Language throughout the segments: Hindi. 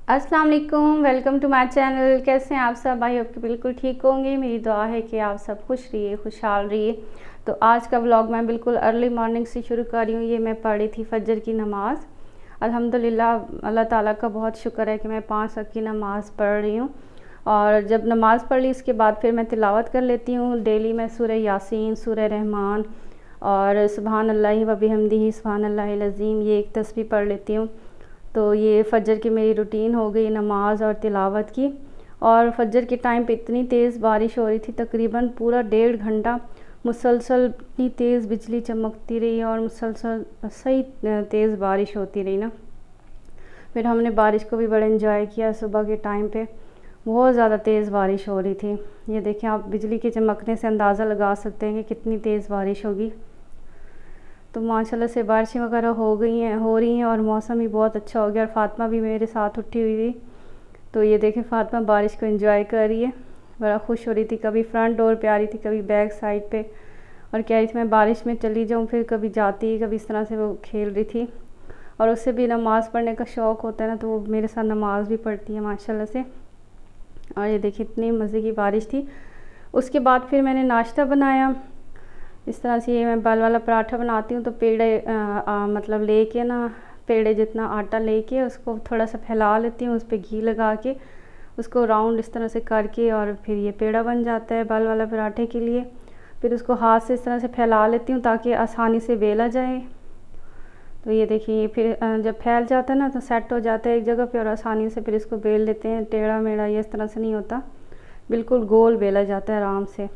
अस्सलाम वालेकुम, वेलकम टू माय चैनल। कैसे हैं आप सब? आई होप कि बिल्कुल ठीक होंगे। मेरी दुआ है कि आप सब खुश रहिए, खुशहाल रहिए। तो आज का व्लॉग मैं बिल्कुल अर्ली मॉर्निंग से शुरू कर रही हूँ। ये मैं पढ़ी थी फजर की नमाज़। अल्हम्दुलिल्लाह, अल्लाह ताला का बहुत शुक्र है कि मैं 5 वक्त की नमाज़ पढ़ रही हूँ। और जब नमाज़ पढ़ ली उसके बाद फिर मैं तिलावत कर लेती हूँ। डेली मैं सूरह यासीन, सूरह रहमान और सुबहान अल्लाहि व बिहम्दिही सुबहान अल्लाहिल अज़ीम, ये एक तस्बीह पढ़ लेती हूँ। तो ये फ़जर की मेरी रूटीन हो गई नमाज और तिलावत की। और फ़जर के टाइम पे इतनी तेज़ बारिश हो रही थी, तकरीबन पूरा 1.5 घंटा मुसलसल इतनी तेज़ बिजली चमकती रही और मुसलसल सही तेज़ बारिश होती रही ना। फिर हमने बारिश को भी बड़ा इंजॉय किया। सुबह के टाइम पे बहुत ज़्यादा तेज़ बारिश हो रही थी। ये देखें, आप बिजली के चमकने से अंदाज़ा लगा सकते हैं कि कितनी तेज़ बारिश होगी। तो माशाल्लाह से बारिशें वगैरह हो रही हैं और मौसम भी बहुत अच्छा हो गया। और फ़ातिमा भी मेरे साथ उठी हुई थी। तो ये देखें, फ़ातिमा बारिश को एंजॉय कर रही है, बड़ा खुश हो रही थी। कभी फ्रंट डोर पे आ रही थी, कभी बैक साइड पे, और कह रही थी मैं बारिश में चली जाऊँ। फिर कभी जाती, कभी इस तरह से वो खेल रही थी। और उससे भी नमाज़ पढ़ने का शौक़ होता है ना, तो वो मेरे साथ नमाज़ भी पढ़ती है माशाल्लाह से। और ये देखिए, इतनी मज़े की बारिश थी। उसके बाद फिर मैंने नाश्ता बनाया। इस तरह से ये मैं बाल वाला पराठा बनाती हूँ। तो पेड़े मतलब लेके ना, पेड़े जितना आटा लेके उसको थोड़ा सा फैला लेती हूँ, उस पर घी लगा के उसको राउंड इस तरह से करके, और फिर ये पेड़ा बन जाता है बाल वाला पराठे के लिए। फिर उसको हाथ से इस तरह से फैला लेती हूँ ताकि आसानी से बेला जाए। तो ये देखिए, फिर जब फैल जाता है ना तो सेट हो जाता है एक जगह पे, और आसानी से फिर इसको बेल लेते हैं। टेढ़ा मेढ़ा ये इस तरह से नहीं होता, बिल्कुल गोल बेला जाता है आराम से।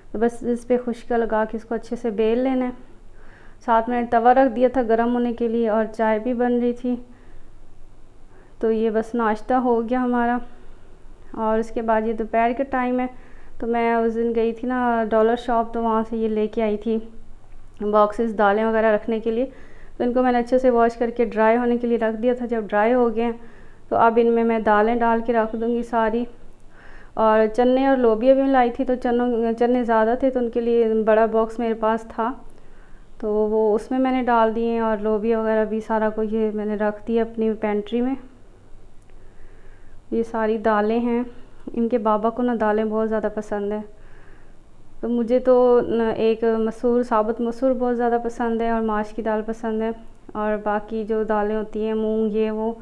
तो बस इस पर खुश्का लगा के इसको अच्छे से बेल लेना है। साथ में तवा रख दिया था गर्म होने के लिए, और चाय भी बन रही थी। तो ये बस नाश्ता हो गया हमारा। और उसके बाद ये दोपहर का टाइम है। तो मैं उस दिन गई थी ना डॉलर शॉप, तो वहाँ से ये लेके आई थी बॉक्सेस दालें वगैरह रखने के लिए। तो इनको मैंने अच्छे से वॉश करके ड्राई होने के लिए रख दिया था। जब ड्राई हो गए तो अब इनमें मैं दालें डाल के रख दूँगी सारी। और चने और लोबिया भी लाई थी, तो चने ज़्यादा थे तो उनके लिए बड़ा बॉक्स मेरे पास था, तो वो उसमें मैंने डाल दिए। और लोबिया वगैरह भी सारा कुछ ये मैंने रख दिया अपनी पेंट्री में। ये सारी दालें हैं। इनके बाबा को ना दालें बहुत ज़्यादा पसंद है। तो मुझे तो एक मसूर, साबुत मसूर बहुत ज़्यादा पसंद है, और माश की दाल पसंद है। और बाकी जो दालें होती हैं मूंग, ये वो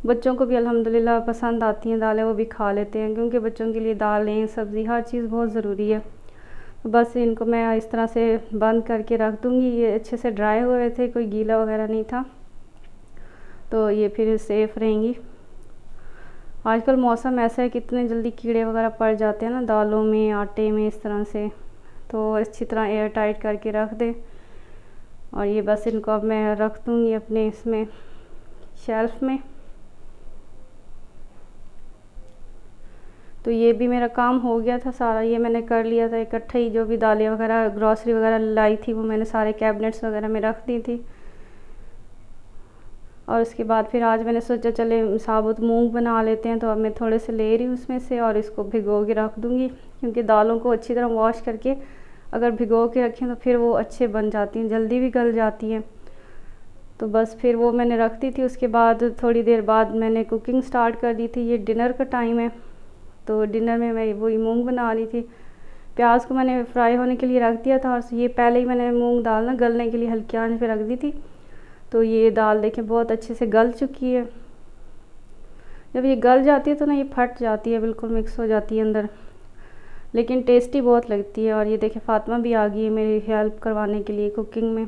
बच्चों को भी अल्हम्दुलिल्लाह पसंद आती हैं दालें, वो भी खा लेते हैं, क्योंकि बच्चों के लिए दालें, सब्ज़ी, हर चीज़ बहुत ज़रूरी है। तो बस इनको मैं इस तरह से बंद करके रख दूँगी। ये अच्छे से ड्राई हुए थे, कोई गीला वगैरह नहीं था, तो ये फिर सेफ़ रहेंगी। आजकल मौसम ऐसा है कि इतने जल्दी कीड़े वगैरह पड़ जाते हैं ना दालों में, आटे में, इस तरह से। तो अच्छी तरह एयर टाइट करके रख दें। और ये बस इनको अब मैं रख दूँगी अपने इसमें शेल्फ़ में। तो ये भी मेरा काम हो गया था सारा, ये मैंने कर लिया था इकट्ठा ही। जो भी दालें वगैरह, ग्रॉसरी वगैरह लाई थी, वो मैंने सारे कैबिनेट्स वगैरह में रख दी थी। और उसके बाद फिर आज मैंने सोचा चले साबुत मूंग बना लेते हैं। तो अब मैं थोड़े से ले रही हूँ उसमें से, और इसको भिगो के रख दूँगी, क्योंकि दालों को अच्छी तरह वॉश करके अगर भिगो के रखें तो फिर वो अच्छे बन जाती हैं, जल्दी भी गल जाती हैं। तो बस फिर वो मैंने रख दी थी। उसके बाद थोड़ी देर बाद मैंने कुकिंग स्टार्ट कर दी थी। ये डिनर का टाइम है, तो डिनर में मैं वही मूंग बना रही थी। प्याज को मैंने फ्राई होने के लिए रख दिया था, और ये पहले ही मैंने मूंग दाल ना गलने के लिए हल्की आंच पे रख दी थी। तो ये दाल देखें बहुत अच्छे से गल चुकी है। जब ये गल जाती है तो ना ये फट जाती है, बिल्कुल मिक्स हो जाती है अंदर, लेकिन टेस्टी बहुत लगती है। और ये देखें, फ़ातिमा भी आ गई है मेरी हेल्प करवाने के लिए कुकिंग में।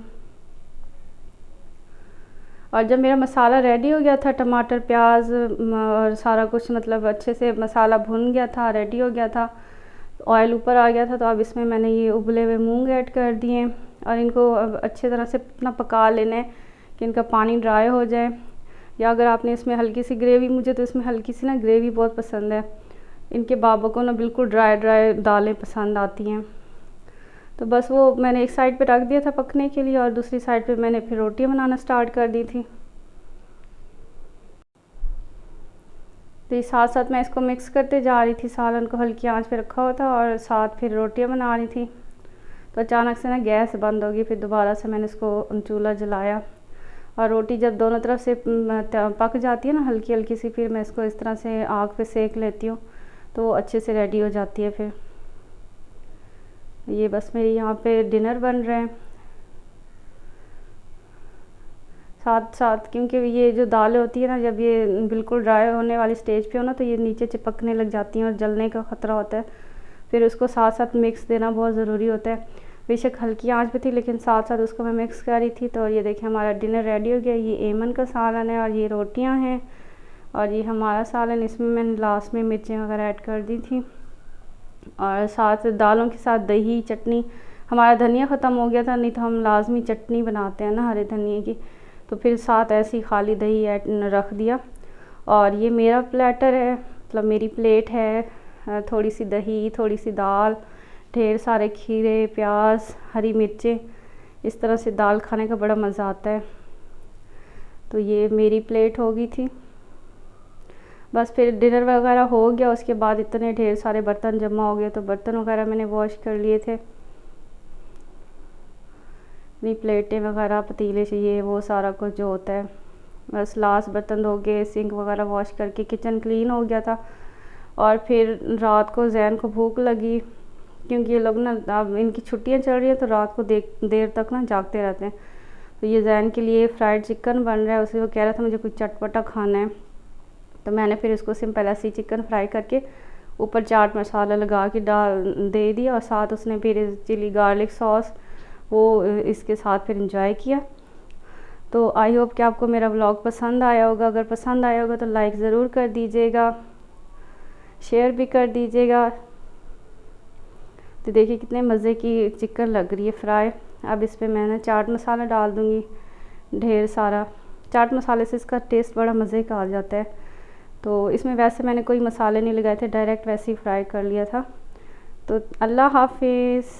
और जब मेरा मसाला रेडी हो गया था, टमाटर, प्याज और सारा कुछ मतलब अच्छे से मसाला भुन गया था, रेडी हो गया था, ऑयल ऊपर आ गया था, तो अब इसमें मैंने ये उबले हुए मूंग ऐड कर दिए। और इनको अब अच्छे तरह से इतना पका लेना है कि इनका पानी ड्राई हो जाए। या अगर आपने इसमें हल्की सी ग्रेवी, मुझे तो इसमें हल्की सी ना ग्रेवी बहुत पसंद है। इनके बाबा को ना बिल्कुल ड्राई ड्राई दालें पसंद आती हैं। तो बस वो मैंने एक साइड पे रख दिया था पकने के लिए, और दूसरी साइड पे मैंने फिर रोटियां बनाना स्टार्ट कर दी थी। तो ये साथ साथ मैं इसको मिक्स करते जा रही थी। सालन को हल्की आंच पे रखा हुआ था, और साथ फिर रोटियां बना रही थी। तो अचानक से ना गैस बंद हो गई। फिर दोबारा से मैंने इसको चूल्हा जलाया, और रोटी जब दोनों तरफ से पक जाती है ना हल्की हल्की सी, फिर मैं इसको इस तरह से आग पे सेक लेती हूँ तो वो अच्छे से रेडी हो जाती है। फिर ये बस मेरी यहाँ पे डिनर बन रहे हैं साथ साथ, क्योंकि ये जो दालें होती है ना, जब ये बिल्कुल ड्राई होने वाली स्टेज पे हो ना तो ये नीचे चिपकने लग जाती हैं और जलने का ख़तरा होता है। फिर उसको साथ साथ मिक्स देना बहुत ज़रूरी होता है। बेशक हल्की आंच पे थी लेकिन साथ साथ उसको मैं मिक्स कर रही थी। तो ये देखिए हमारा डिनर रेडी हो गया। ये एमन का सालन है और ये रोटियाँ हैं और ये हमारा सालन। इसमें मैंने लास्ट में मिर्चें वगैरह ऐड कर दी थी और साथ दालों के साथ दही चटनी। हमारा धनिया ख़त्म हो गया था, नहीं तो हम लाजमी चटनी बनाते हैं ना हरे धनिए की, तो फिर साथ ऐसी खाली दही ऐड रख दिया। और ये मेरा प्लेटर है, मतलब मेरी प्लेट है, थोड़ी सी दही, थोड़ी सी दाल, ढेर सारे खीरे, प्याज, हरी मिर्चें। इस तरह से दाल खाने का बड़ा मज़ा आता है। तो ये मेरी प्लेट हो गई थी। बस फिर डिनर वगैरह हो गया, उसके बाद इतने ढेर सारे बर्तन जमा हो गए तो बर्तन वगैरह मैंने वॉश कर लिए थे। अपनी प्लेटें वगैरह, पतीले चाहिए, वो सारा कुछ जो होता है। बस लास्ट बर्तन धो के सिंक वगैरह वॉश करके किचन क्लीन हो गया था। और फिर रात को जैन को भूख लगी, क्योंकि ये लोग ना अब इनकी छुट्टियां चल रही हैं तो रात को देर तक ना जागते रहते हैं। तो ये जैन के लिए फ्राइड चिकन बन रहा है, उसे वो कह रहा था मुझे कुछ चटपटा खाना है। तो मैंने फिर इसको सिंपल ऐसे ही चिकन फ्राई करके ऊपर चाट मसाला लगा के डाल दे दिया और साथ उसने फिर चिली गार्लिक सॉस वो इसके साथ फिर इंजॉय किया। तो आई होप कि आपको मेरा व्लॉग पसंद आया होगा। अगर पसंद आया होगा तो लाइक ज़रूर कर दीजिएगा, शेयर भी कर दीजिएगा। तो देखिए कितने मज़े की चिकन लग रही है फ्राई। अब इस पर मैंने चाट मसाला डाल दूँगी ढेर सारा। चाट मसाले से इसका टेस्ट बड़ा मज़े का आ जाता है। तो इसमें वैसे मैंने कोई मसाले नहीं लगाए थे, डायरेक्ट वैसे ही फ्राई कर लिया था। तो अल्लाह हाफिज़।